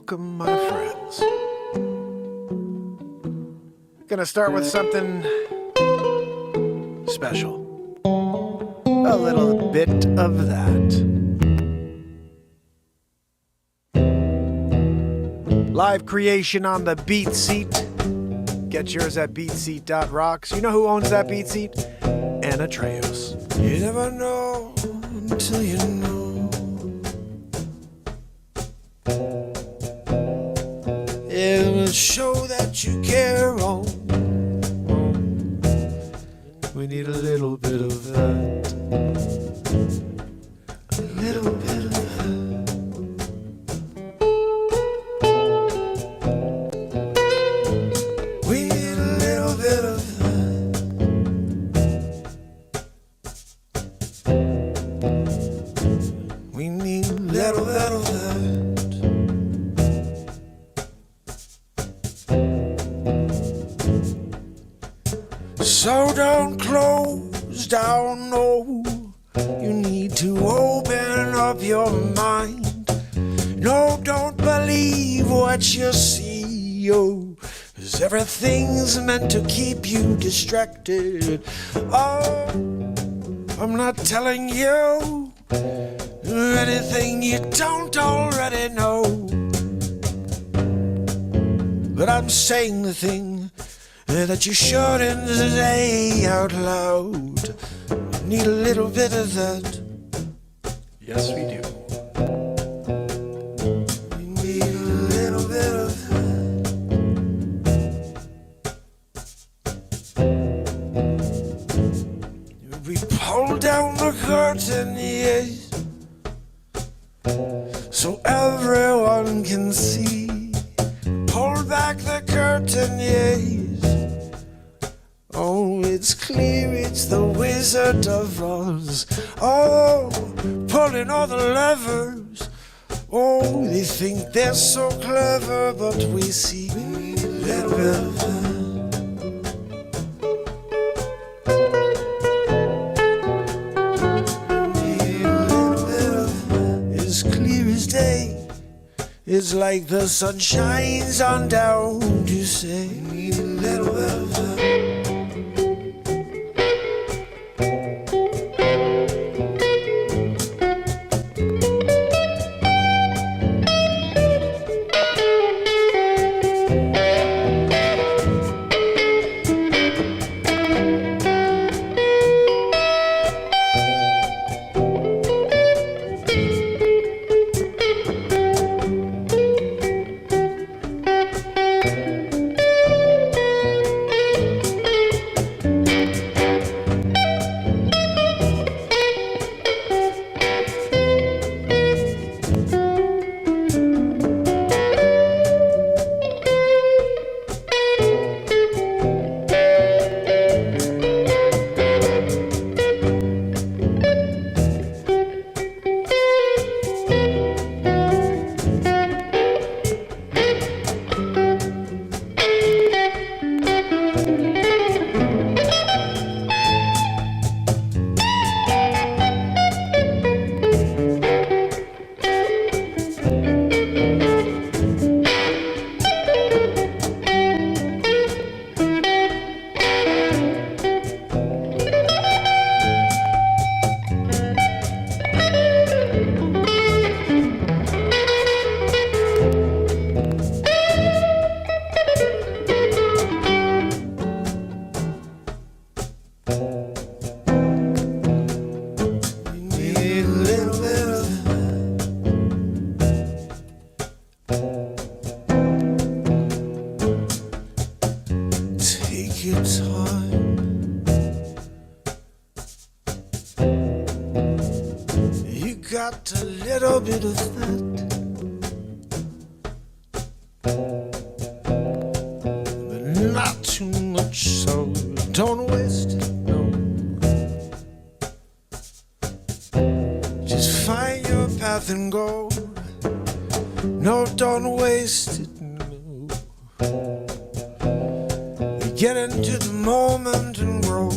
Welcome, my friends. Gonna start with something special. A little bit of that. Live creation on the Beat Seat. Get yours at beatseat.rocks. You know who owns that Beat Seat? Anna Treos. You never know until you know. It'll show that you care on. We need a little bit of that. A little bit of that. We need a little bit of that. We need a little bit of that. So don't close down, no. You need to open up your mind. No, don't believe what you see, oh, 'cause everything's meant to keep you distracted. Oh, I'm not telling you anything you don't already know, but I'm saying the thing that you shouldn't say out loud. Need a little bit of that. Yes, we do. We need a little bit of that. We pull down the curtain, yes, so everyone can see. Pull back the curtain, yes. Oh, it's clear, it's the Wizard of Oz. Oh, pulling all the levers. Oh, they think they're so clever, but we see a little bit of that. A little bit of that. It's clear as day. It's like the sun shines on down to say we need a little bit of that. Got a little bit of that, but not too much, so don't waste it, no. Just find your path and go. No, don't waste it, no. Get into the moment and grow.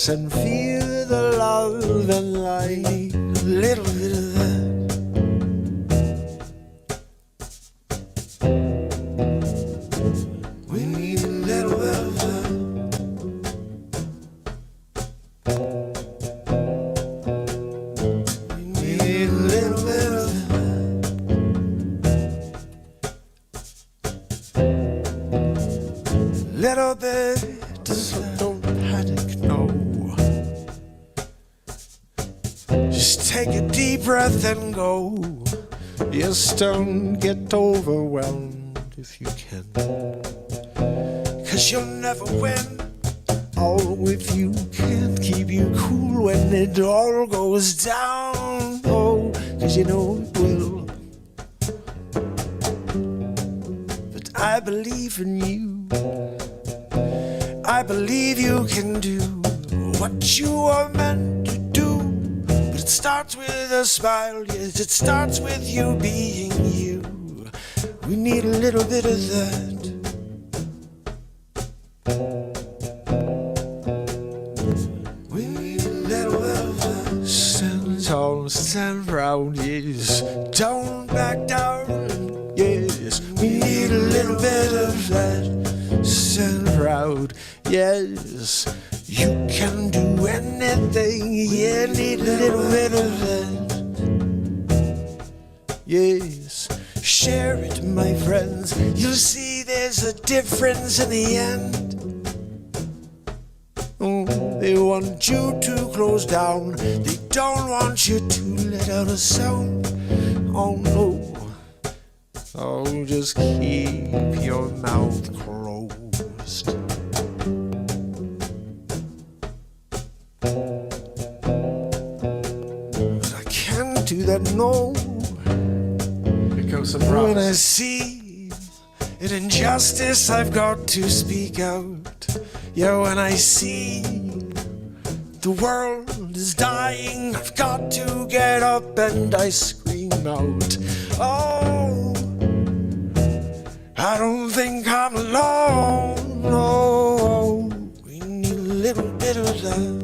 yes, and feel the love and light. A little bit of that. We need a little bit of that. We need a little bit of that. Little bit, so don't panic, no. Just take a deep breath and go. Yes, don't get overwhelmed if you can. 'Cause you'll never win. Oh, if you can't keep you cool when it all goes down. Oh, 'cause you know it will. But I believe in you. I believe you can do what you are meant to do. But it starts with a smile, yes, it starts with you being you. We need a little bit of that. We need a little bit of that. Stand tall, stand proud, yes. Don't back down, yes. We need a little bit of that. Stand proud, yes. You can do anything, yeah. Need a little bit of that. Yes. Share it, my friends. You'll see there's a difference in the end. Oh, they want you to close down. They don't want you to let out a sound. Oh no. Oh, just keep your mouth closed. But I can't do that, no. When I see an injustice, I've got to speak out. Yeah, when I see the world is dying, I've got to get up and I scream out. Oh, I don't think I'm alone. No, we need a little bit of that.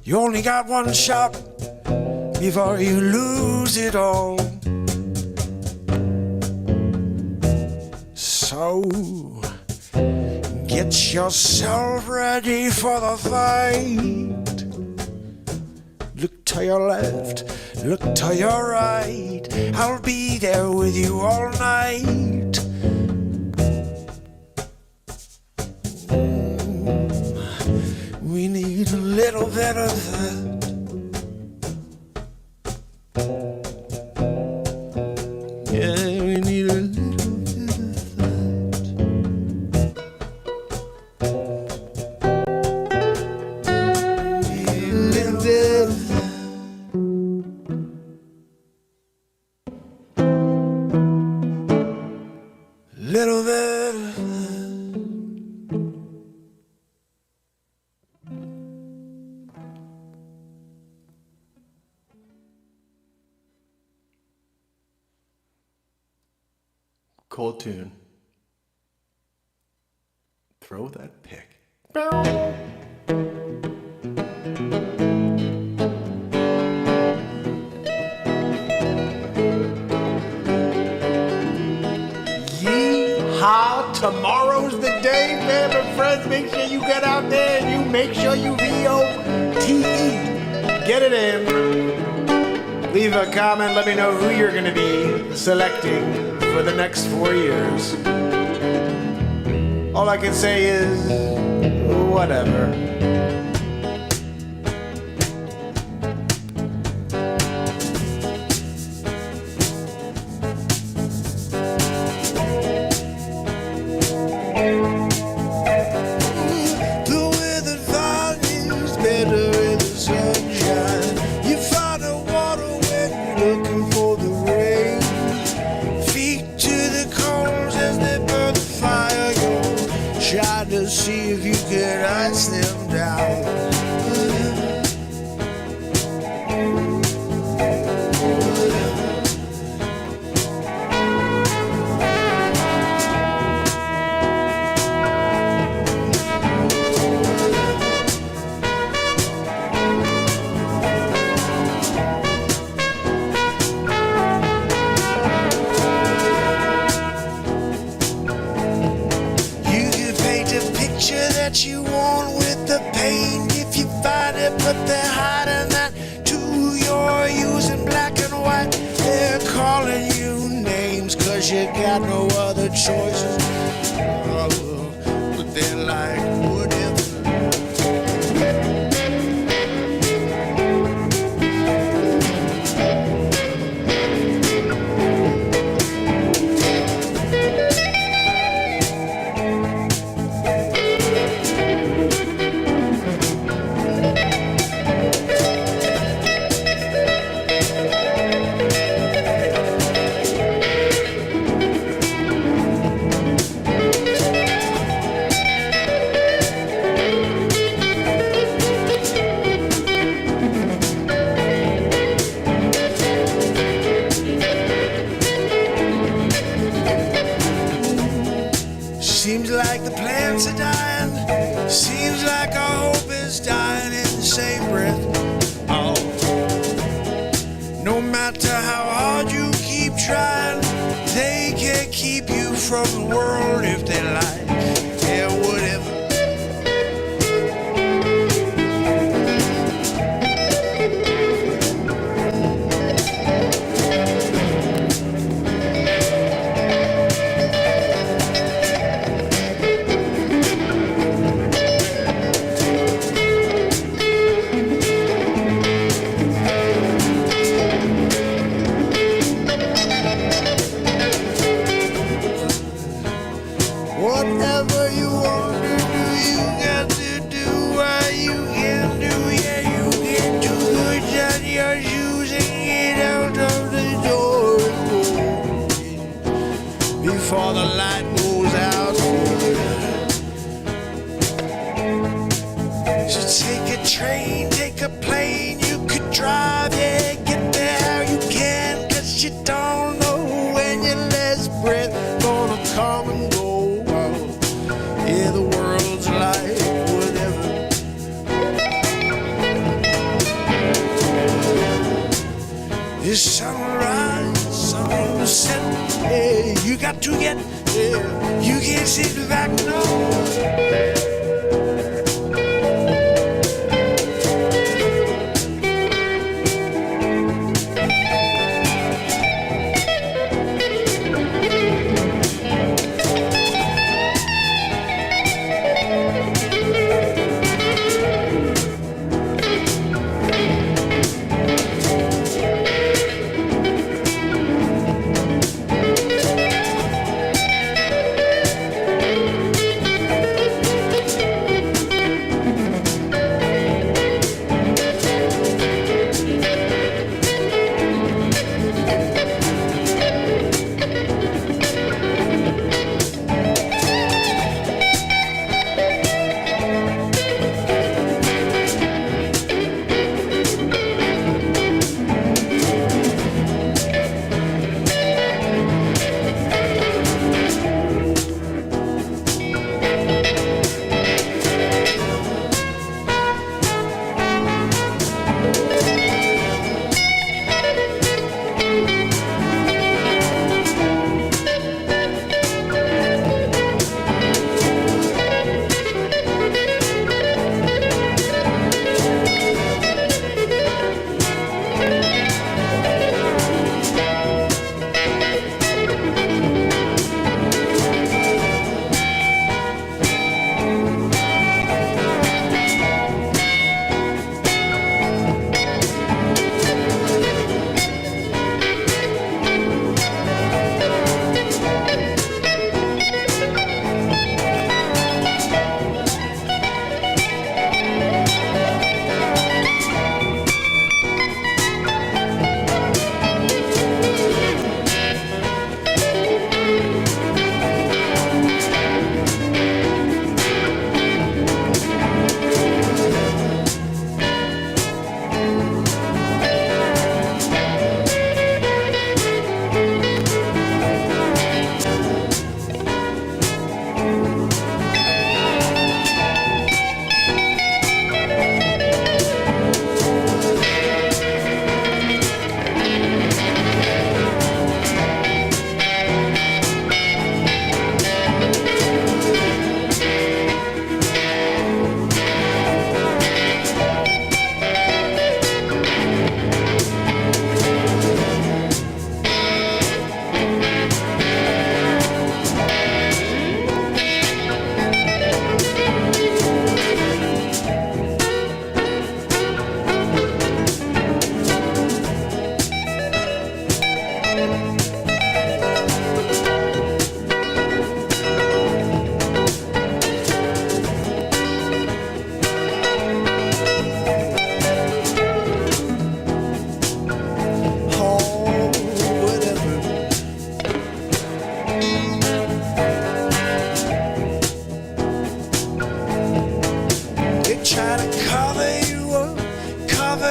You only got one shot before you lose it all. So get yourself ready for the fight. Look to your left, look to your right. I'll be there with you all night. We need a little bit of that. Yeah, we need a little bit of that. We need a little bit of that. Little bit of that. Cold tune. Throw that pick. Yeehaw! Tomorrow's the day, man, and friends. Make sure you get out there and you make sure you VOTE. Get it in. Leave a comment. Let me know who you're going to be selecting for the next 4 years. All I can say is, whatever. The weather values better in the sunshine. You find a water when you're looking for the rain. To the coals as they burn the fire, you're trying to see if you can 'cause you got no other choices. Oh, but they're like, whatever. Seems like the plants are dying. Seems like our hope is dying in the same breath. Oh, no matter how hard you keep trying, they can't keep you from the world if they like. Yeah, whatever. Whatever you want to do, you got to do what you can do. Yeah, you can do it, and you're using it out of the door before the light goes out. So take a train, take a plane, you could drive, yeah, get there how you can, 'cause you don't know when your last breath gonna come and go. Yeah, the world's like whatever. It's sunrise, sunset. Yeah, you got to get. Yeah, you can't sit back no.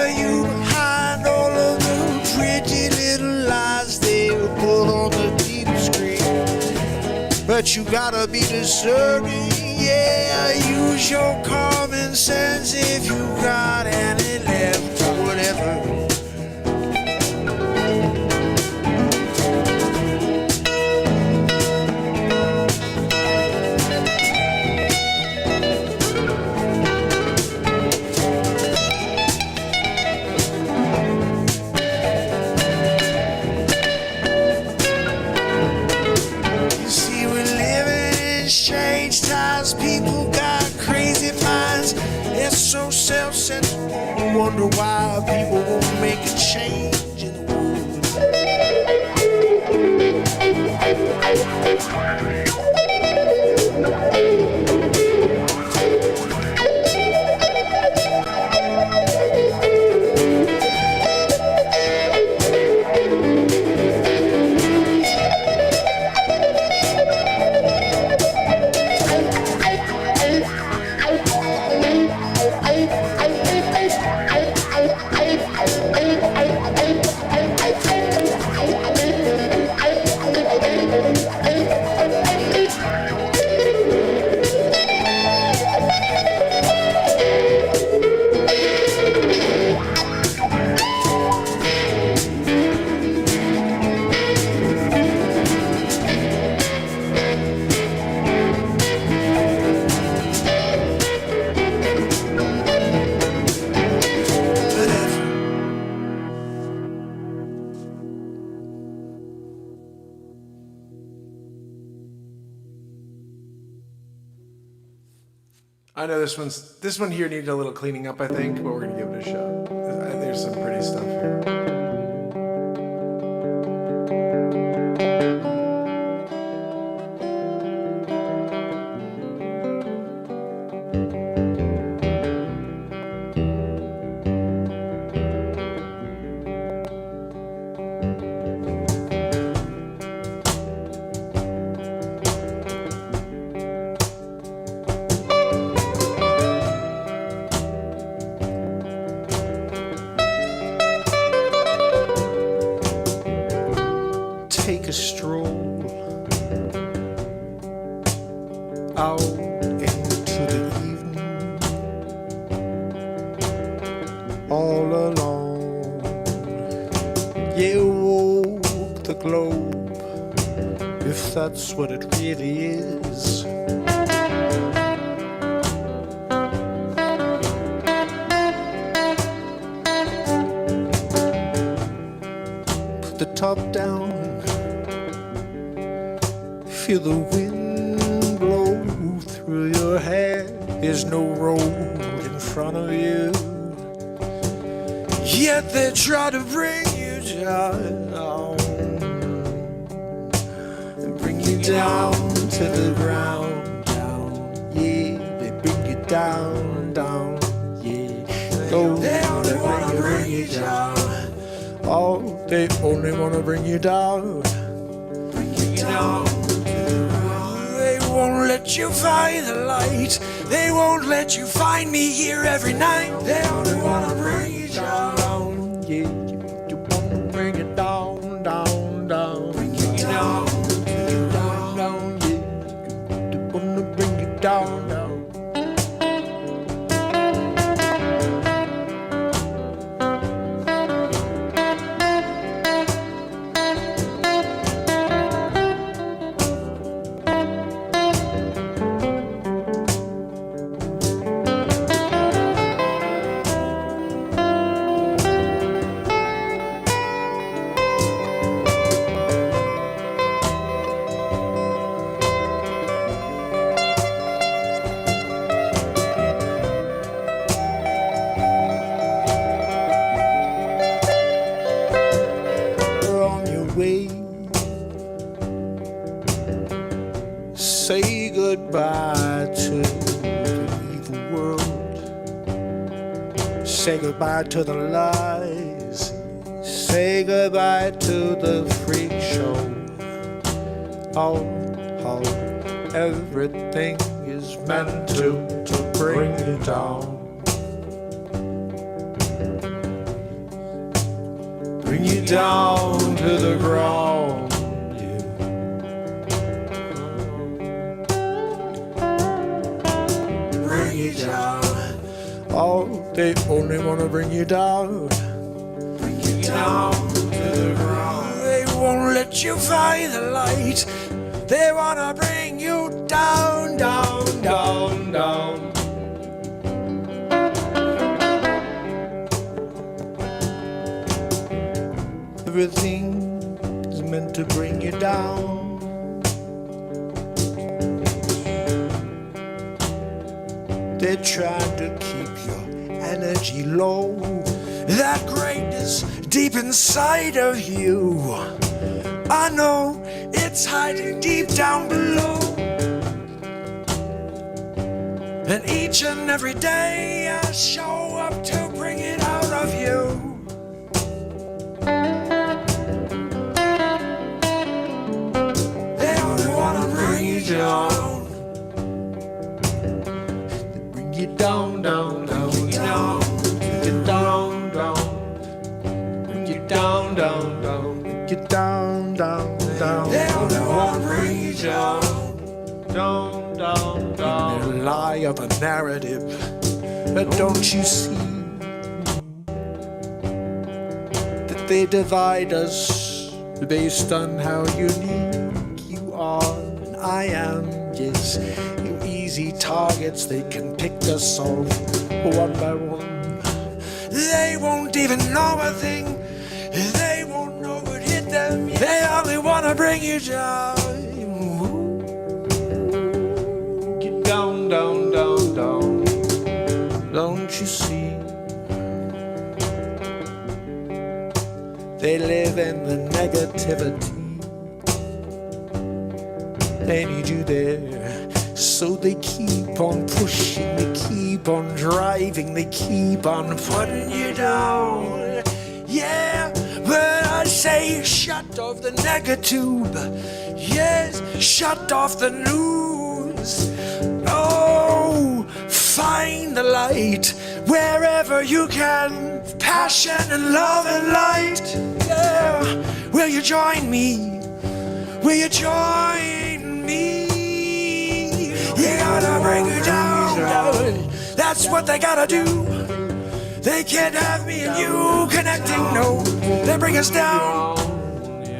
hear you behind all of the pretty little lies they put on the TV screen. But you gotta be discerning, yeah. Use your common sense if you got any left or whatever. People got crazy minds. They're so self-centered. Wonder why people won't make a change in the world. I know this one here needed a little cleaning up, I think, but we're gonna give it a shot. There's some pretty stuff here. Take a stroll out into the evening, all alone. You walk the globe, if that's what it really is. Put the top down, feel the wind blow through your hair. There's no road in front of you, yet they try to bring you down and bring you down to the ground, down, yeah. They bring you down, down, yeah. They only wanna bring you down. Oh, they only wanna bring you down, bring you down. They won't let you find the light. They won't let you find me here every night. They only wanna bring you down. Yeah, you wanna bring it down, down, down. Bring you down, down, down. Yeah, you wanna bring it down, down. Say goodbye to the evil world. Say goodbye to the lies. Say goodbye to the freak show. How everything is meant to bring you down. bring you down to the ground. Bring you down. Oh, they only wanna bring you down. Bring you down to the ground. They won't let you find the light. They wanna bring you down, down, down, down. Everything is meant to bring you down. They try to keep your energy low. That greatness deep inside of you, I know it's hiding deep down below. And each and every day I show up to bring it out of you. They only wanna bring you down. They bring you down, down, down, down. Bring you down, down. Bring you down, down, down. Bring you down, down, down. They only wanna bring you down. Down, down, down. They lie of a narrative, but don't you see that they divide us based on how unique you are and I am? Yes, you easy targets, they can pick us off one by one. They won't even know a thing, they won't know what hit them. They only wanna bring you down. Down, down, down, down. Don't you see? They live in the negativity. They need you there, so they keep on pushing, they keep on driving, they keep on putting you down. Yeah, but I say shut off the negatube. Yes, shut off the news. Oh, find the light wherever you can. Passion and love and light. Yeah, will you join me? Will you join me? You gotta bring you down, down. That's what they gotta do. They can't have me and you connecting, no. They bring us down,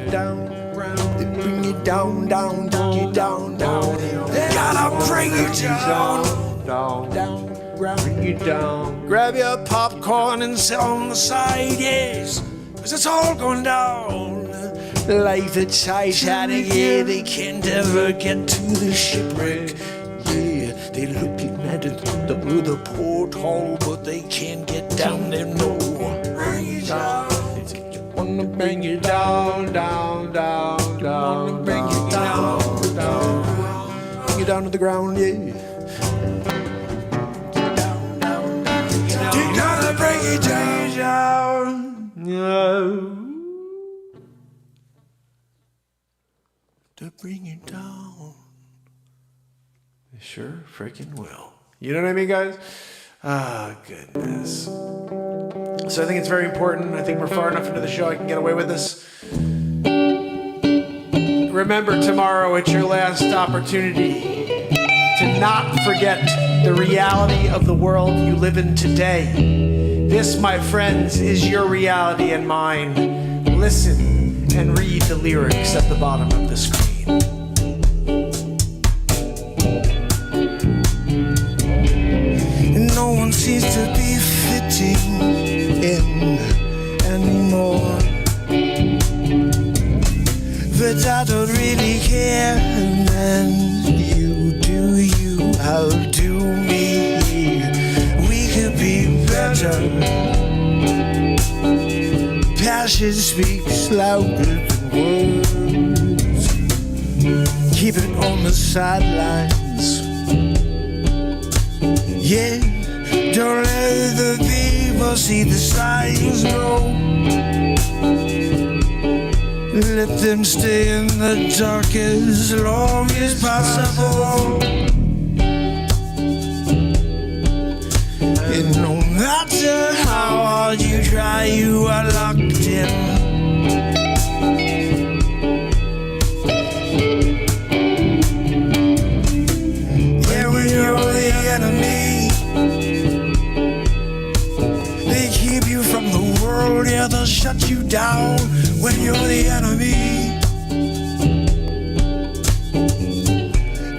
down, round. They bring you down, down, bring you down, down. They gotta bring you down, down, down, bring you down. Grab your popcorn and sit on the side, yes, 'cause it's all going down. Like the Titanic, yeah, they can't ever get to the shipwreck. Yeah, they're looking at it through the porthole, but they can't get down there, no. Bring you down. They wanna bring you down, down, down, down. Wanna bring you down, down. Bring you down to the ground, yeah. Down, down, down. They're gonna bring you down. No. To bring you down. They sure freaking will. You know what I mean, guys? Ah, goodness. So I think it's very important. I think we're far enough into the show I can get away with this. Remember, tomorrow it's your last opportunity to not forget the reality of the world you live in today. This, my friends, is your reality and mine. Listen and read the lyrics at the bottom of the screen. No one seems to be fitting in anymore, but I don't really care, man. You do you, I'll do me. We could be better. Passion speaks louder than words. Keep it on the sidelines. Yeah, don't let the people see the signs, no. Let them stay in the dark as long as possible. And no matter how hard you try, you are locked in. shut you down when you're the enemy.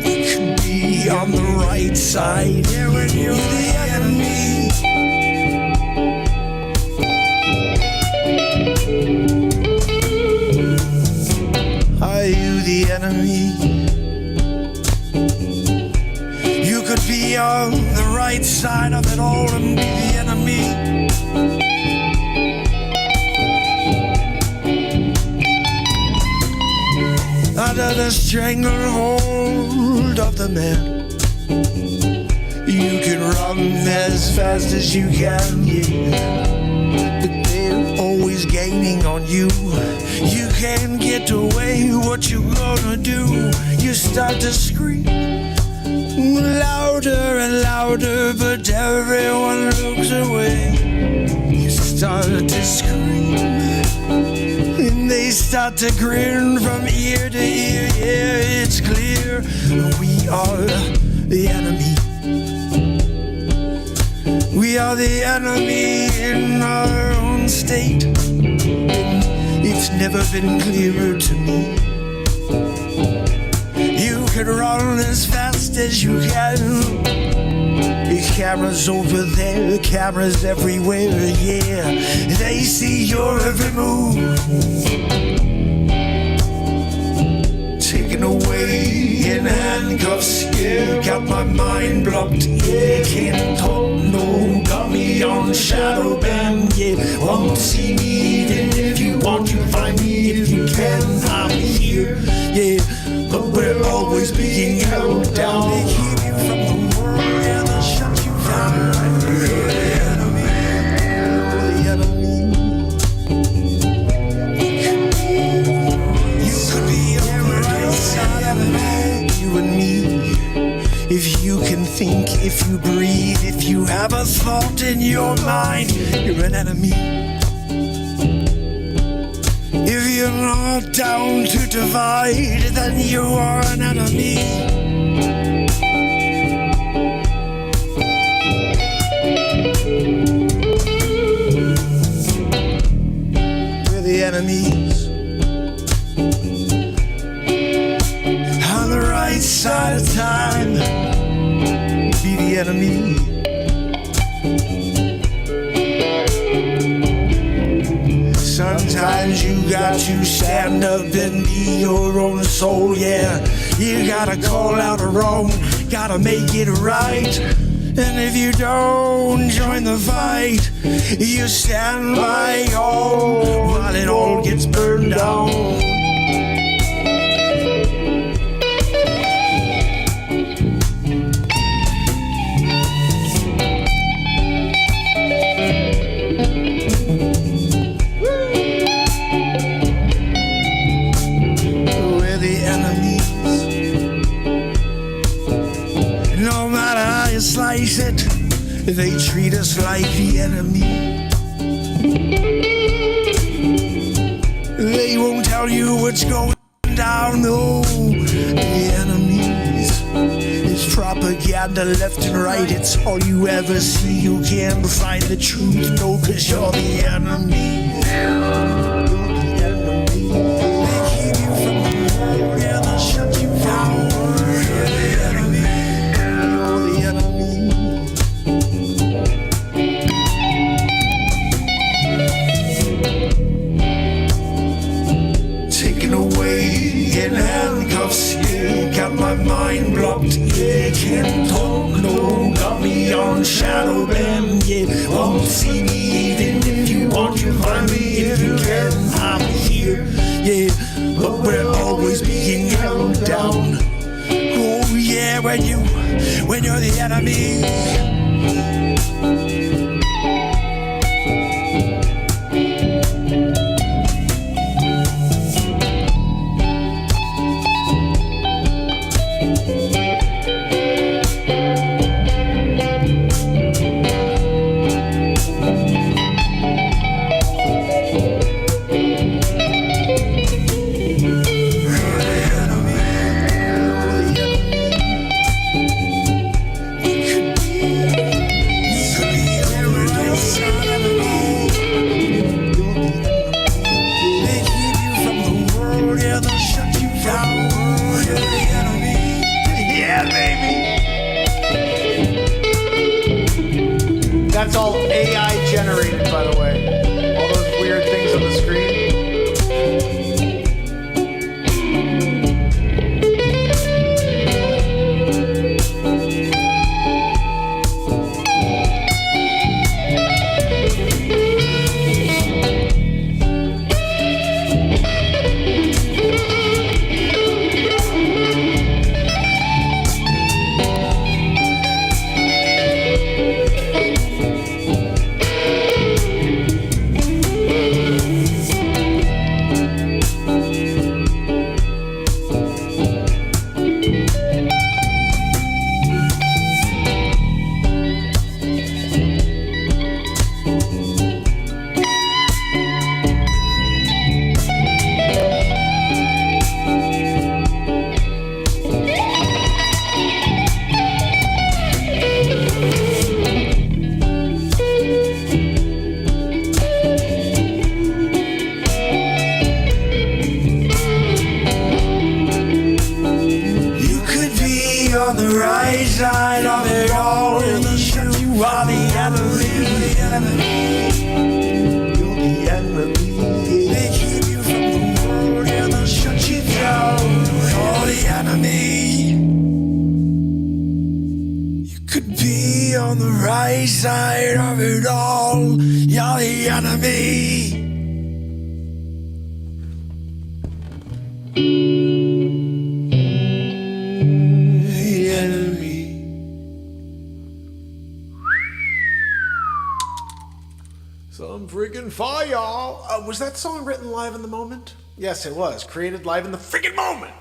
You could be on the right side, yeah, when you're the enemy. Are you the enemy? You could be on the right side of it all and be the enemy. Under the stranglehold of the man, you can run as fast as you can, yeah. But they're always gaining on you. You can't get away, what you gonna do? You start to scream louder and louder, but everyone looks away. You start to scream, and they start to grin from ear to ear. Yeah, it's clear we are the enemy. We are the enemy in our own state. It's never been clearer to me. You can run as fast as you can. The cameras over there, cameras everywhere, yeah. They see your every move. Taken away in handcuffs, yeah. Got my mind blocked, yeah. Can't talk, no. Got me on shadow band, yeah. Won't see me even if you want to find me. If you can, I'm here, yeah. But we're always being held down. They keep you from the world, yeah. They shut you down. You're the enemy, you're the enemy. You could be on the right side of it, you and me. If you can think, if you breathe, if you have a thought in your mind, you're an enemy. If you're not down to divide, then you are an enemy. We're the enemies. On the right side of time, be the enemy. Sometimes you got to stand up and be your own soul, yeah. You gotta call out a wrong, gotta make it right. And if you don't join the fight, you stand by all while it all gets burned down. Slice it, they treat us like the enemy. They won't tell you what's going down, no. The enemies, it's propaganda left and right. It's all you ever see. You can't find the truth, no, 'cause you're the enemy. You're the enemy. They keep you from the world, yeah, they'll shut you down. You're the enemy. In handcuffs, yeah, got my mind blocked, yeah, can't talk, no, got me on shadow band, yeah, won't see me even if you want to find me, if you can, I'm here, yeah, but we're always being held down. Oh yeah, when you're the enemy. Could be enemy. The enemy. Some freaking fire, y'all. Was that song written live in the moment? Yes, it was. Created live in the freaking moment.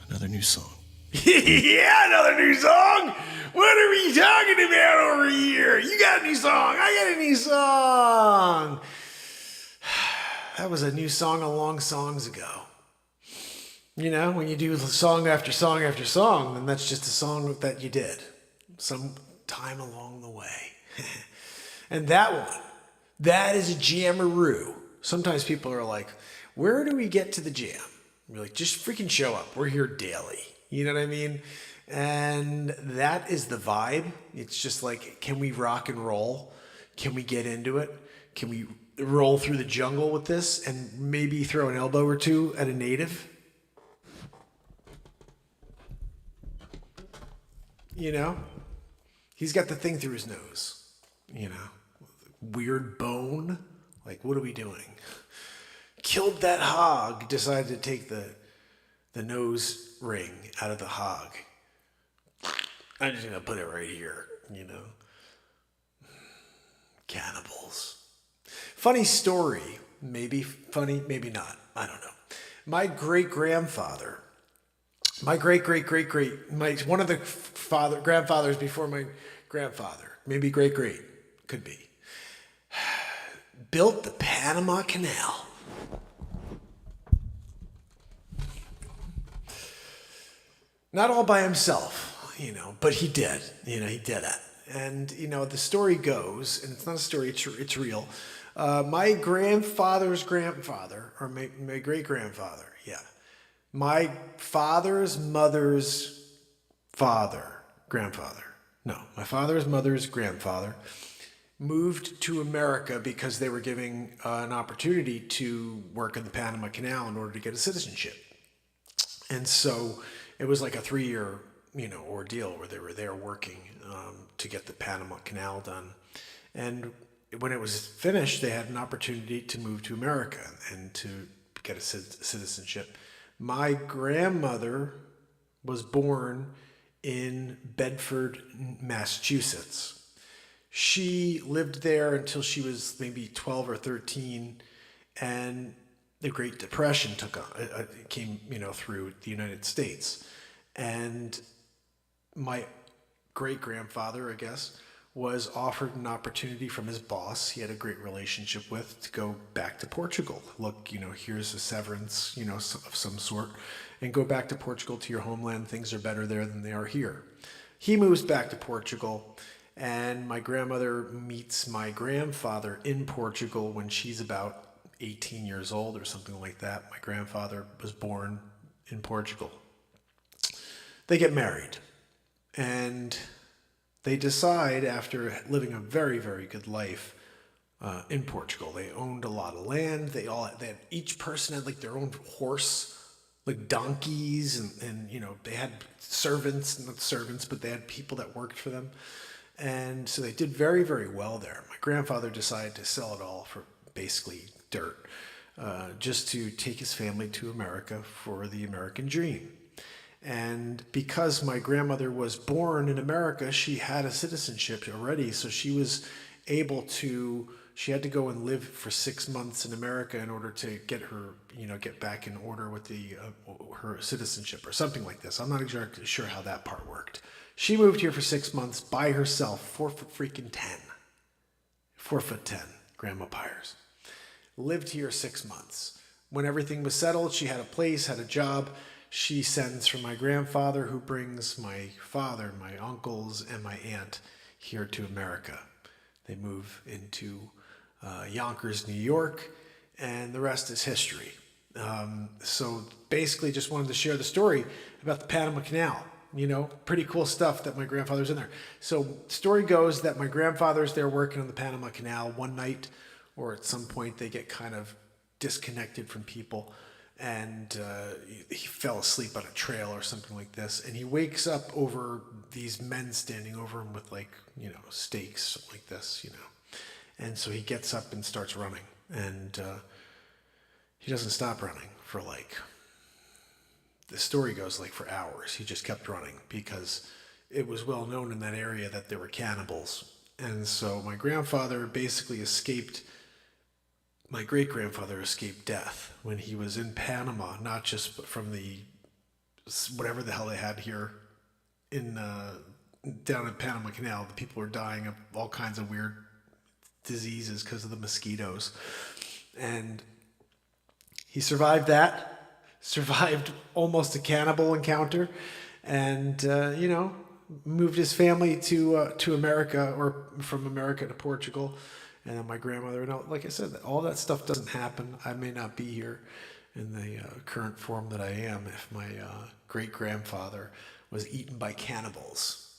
Another new song. Yeah, another new song. What are we talking about over here? You got a new song. I got a new song. That was a new song a long songs ago. You know, when you do song after song after song, then that's just a song that you did some time along the way. And that one, that is a jammeroo. Sometimes people are like, where do we get to the jam? We're like, just freaking show up. We're here daily. You know what I mean? And that is the vibe. It's just like, can we rock and roll? Can we get into it? Can we roll through the jungle with this and maybe throw an elbow or two at a native? You know? He's got the thing through his nose. You know? Weird bone. Like, what are we doing? Killed that hog. Decided to take the nose ring out of the hog. I'm just going to put it right here, you know. Cannibals. Funny story. Maybe funny, maybe not. I don't know. My great-grandfather, one of the grandfathers before my grandfather, maybe great-great, could be, built the Panama Canal. Not all by himself, you know, but he did. You know, he did it. And, you know, the story goes, and it's not a story, it's real. My grandfather's grandfather, or my great-grandfather, yeah. My father's mother's grandfather. No, my father's mother's grandfather moved to America because they were giving an opportunity to work in the Panama Canal in order to get a citizenship. And so it was like a 3-year, you know, ordeal where they were there working to get the Panama Canal done. And when it was finished, they had an opportunity to move to America and to get a citizenship. My grandmother was born in Bedford, Massachusetts. She lived there until she was maybe 12 or 13, and the Great Depression came, you know, through the United States. And my great-grandfather, I guess, was offered an opportunity from his boss he had a great relationship with to go back to Portugal. Look, you know, here's a severance, you know, of some sort, and go back to Portugal, to your homeland. Things are better there than they are here. He moves back to Portugal, and my grandmother meets my grandfather in Portugal when she's about 18 years old or something like that. My grandfather was born in Portugal. They get married, and they decide, after living a very, very good life in Portugal, they owned a lot of land. They had, each person had like their own horse, like donkeys, and you know, they had servants, not servants, but they had people that worked for them. And so they did very, very well there. My grandfather decided to sell it all for basically dirt, just to take his family to America for the American dream. And because my grandmother was born in America, she had a citizenship already, so she was able to, she had to go and live for 6 months in America in order to get her, you know, get back in order with the her citizenship or something like this. I'm not exactly sure how that part worked. She moved here for 6 months by herself, 4'10", 4'10", Grandma Pires. Lived here 6 months. When everything was settled, she had a place, had a job. She sends for my grandfather, who brings my father, my uncles, and my aunt here to America. They move into Yonkers, New York, and the rest is history. So basically just wanted to share the story about the Panama Canal. You know, pretty cool stuff that my grandfather's in there. So story goes that my grandfather's there working on the Panama Canal one night, or at some point they get kind of disconnected from people. and he fell asleep on a trail or something like this, and he wakes up over these men standing over him with like, you know, stakes like this, you know, and so he gets up and starts running, and he doesn't stop running for like, the story goes like for hours. He just kept running because it was well known in that area that there were cannibals. And so my grandfather basically escaped, my great-grandfather escaped death when he was in Panama, not just from the, whatever the hell they had here in, down in Panama Canal. The people were dying of all kinds of weird diseases because of the mosquitoes. And he survived that, survived almost a cannibal encounter, and, you know, moved his family to America, or from America to Portugal. And then my grandmother, and like I said, all that stuff doesn't happen. I may not be here in the current form that I am if my great-grandfather was eaten by cannibals.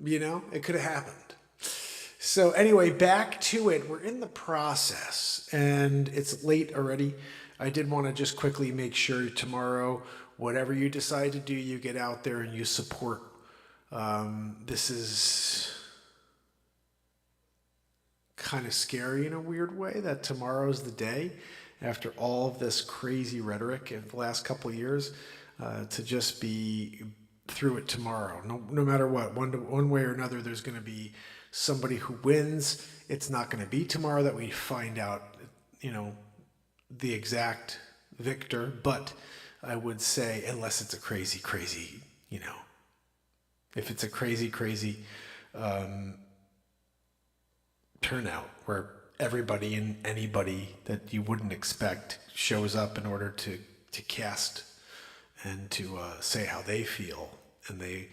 You know, it could have happened. So anyway, back to it. We're in the process, and it's late already. I did want to just quickly make sure tomorrow, whatever you decide to do, you get out there and you support. This is kind of scary in a weird way that tomorrow's the day, after all of this crazy rhetoric in the last couple of years, to just be through it tomorrow. No matter what, one way or another, there's going to be somebody who wins. It's not going to be tomorrow that we find out, you know, the exact victor, but I would say, unless it's a crazy, you know, if it's a crazy turnout where everybody and anybody that you wouldn't expect shows up in order to cast and to say how they feel, and they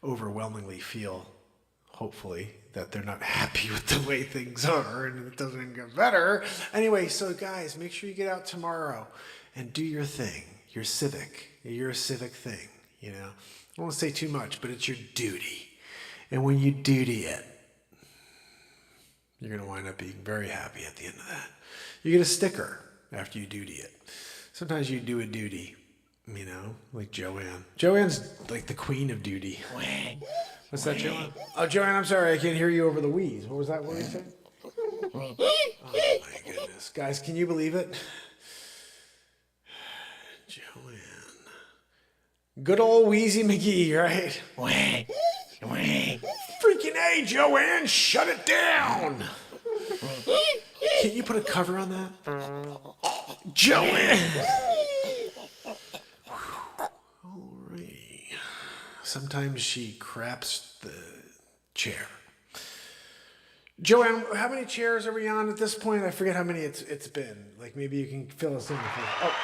overwhelmingly feel, hopefully, that they're not happy with the way things are and it doesn't get better. Anyway, so guys, make sure you get out tomorrow and do your thing, your civic thing, you know. I don't want to say too much, but it's your duty. And when you duty it, you're going to wind up being very happy at the end of that. You get a sticker after you duty it. Sometimes you do a duty, you know, like Joanne. Joanne's like the queen of duty. What's that, Joanne? Oh, Joanne, I'm sorry. I can't hear you over the wheeze. What was that? What were you saying? Oh, my goodness. Guys, can you believe it? Joanne. Good old Wheezy McGee, right? Freaking A, Joanne, shut it down. Can you put a cover on that? Joanne. Alright. Sometimes she craps the chair. Joanne, how many chairs are we on at this point? I forget how many it's been. Like, maybe you can fill us in. Oh,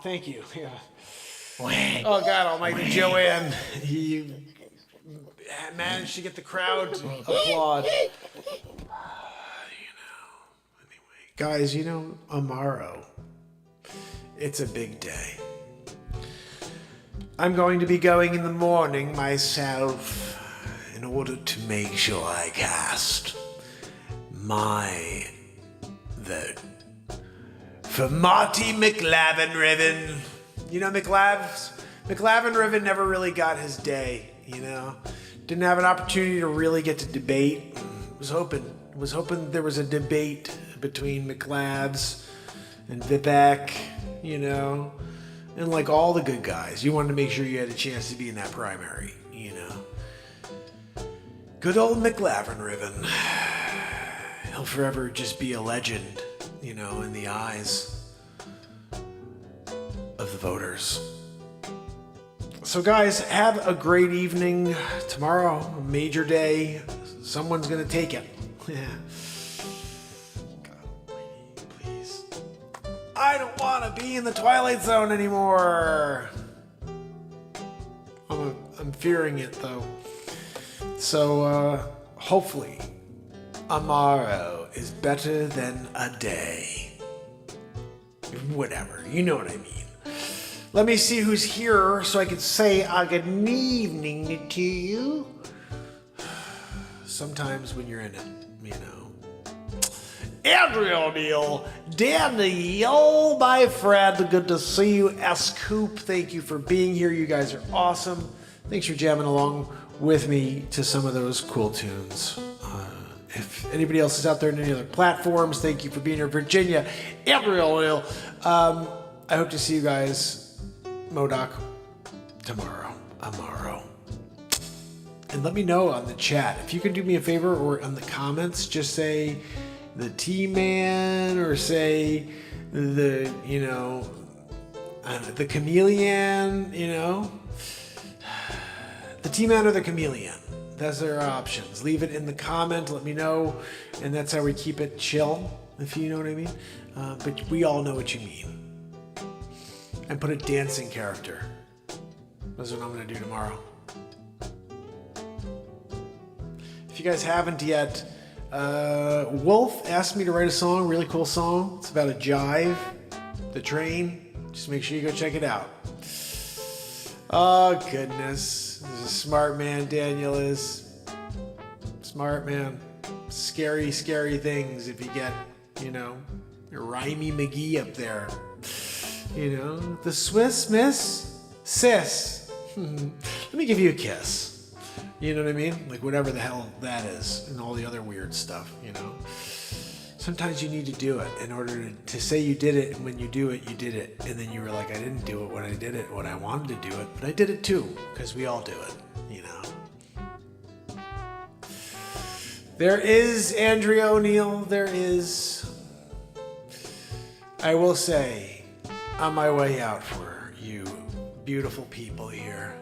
thank you. Yeah. Oh, God almighty, Joanne. He managed to get the crowd to applaud. You know, anyway. Guys, you know, tomorrow, it's a big day. I'm going to be going in the morning myself in order to make sure I cast my vote for Marty McLavin-Riven. You know, McLavin-Riven never really got his day, you know. Didn't have an opportunity to really get to debate. Was hoping there was a debate between McLavs and Vivek, you know. And like all the good guys, you wanted to make sure you had a chance to be in that primary, you know. Good old McLavin-Riven. He'll forever just be a legend, you know, in the eyes of the voters. So guys, have a great evening. Tomorrow, a major day. Someone's gonna take it. Yeah. God, please. I don't want to be in the Twilight Zone anymore. I'm fearing it though. So hopefully, tomorrow is better than a day. Whatever, you know what I mean. Let me see who's here so I can say a good evening to you. Sometimes when you're in it, you know, Andrea O'Neill, Daniel, my friend, good to see you. S-Coop, thank you for being here. You guys are awesome. Thanks for jamming along with me to some of those cool tunes. If anybody else is out there in any other platforms, thank you for being here. Virginia, Andrea O'Neill. I hope to see you guys, Modoc, tomorrow. And let me know on the chat. If you can do me a favor or on the comments, just say the T-Man or say the, the Chameleon, the T-Man or the Chameleon. That's their options. Leave it in the comment. Let me know. And that's how we keep it chill, if you know what I mean. But we all know what you mean. And put a dancing character. That's what I'm going to do tomorrow. If you guys haven't yet, Wolf asked me to write a song, really cool song. It's about a jive, the train. Just make sure you go check it out. Oh, goodness. This is a smart man, Daniel is. Smart man. Scary, scary things if you get, your Rhymey McGee up there. The Swiss Miss Sis. Let me give you a kiss. You know what I mean? Like whatever the hell that is and all the other weird stuff, Sometimes you need to do it in order to say you did it, and when you do it, you did it. And then you were like, I didn't do it when I did it, when I wanted to do it, but I did it too, because we all do it, There is Andrea O'Neill, there is. I will say, on my way out for you beautiful people here.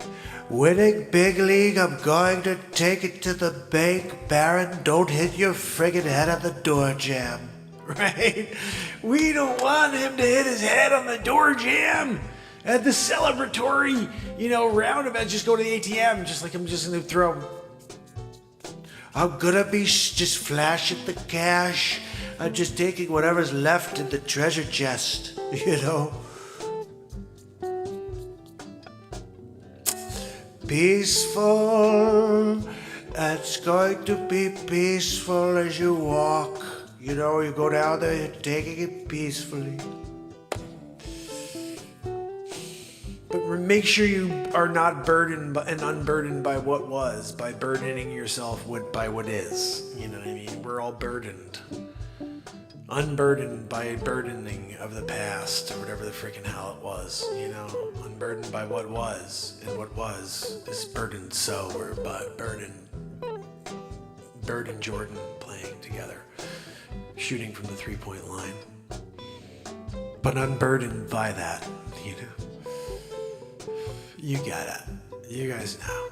Winning big league, I'm going to take it to the bank. Baron, don't hit your friggin' head on the door jamb. Right? We don't want him to hit his head on the door jamb at the celebratory, roundabout. Just go to the ATM, just like I'm just going to throw. I'm gonna be just flashing the cash. I'm just taking whatever's left in the treasure chest, Peaceful. It's going to be peaceful as you walk. You go down there, you're taking it peacefully. But make sure you are not burdened and unburdened by what was, by burdening yourself by what is. You know what I mean? We're all burdened. Unburdened by burdening of the past or whatever the freaking hell it was, unburdened by what was, and what was is burdened. So we're Bird and Jordan playing together, shooting from the 3-point line, but unburdened by that, You got it. You guys know.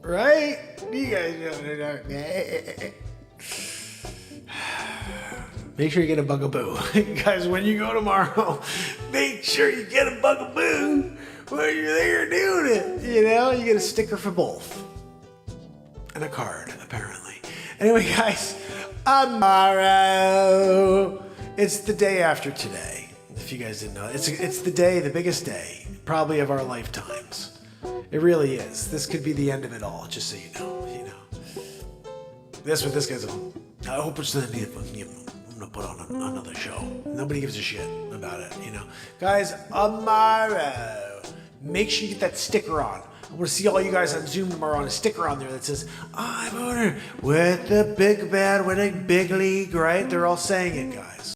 Right? You guys know. Make sure you get a bugaboo. Guys, when you go tomorrow, make sure you get a bugaboo when you're there doing it. You get a sticker for both. And a card, apparently. Anyway, guys, tomorrow, it's the day after today. If you guys didn't know, it's the day, the biggest day, probably of our lifetimes. It really is. This could be the end of it all, just so you know. That's what this guy's on. I hope it's the end of I'm gonna put on another show. Nobody gives a shit about it, Guys, tomorrow, make sure you get that sticker on. I want to see all you guys on Zoom tomorrow on a sticker on there that says, I'm owner with the big bad winning big league, right? They're all saying it, guys.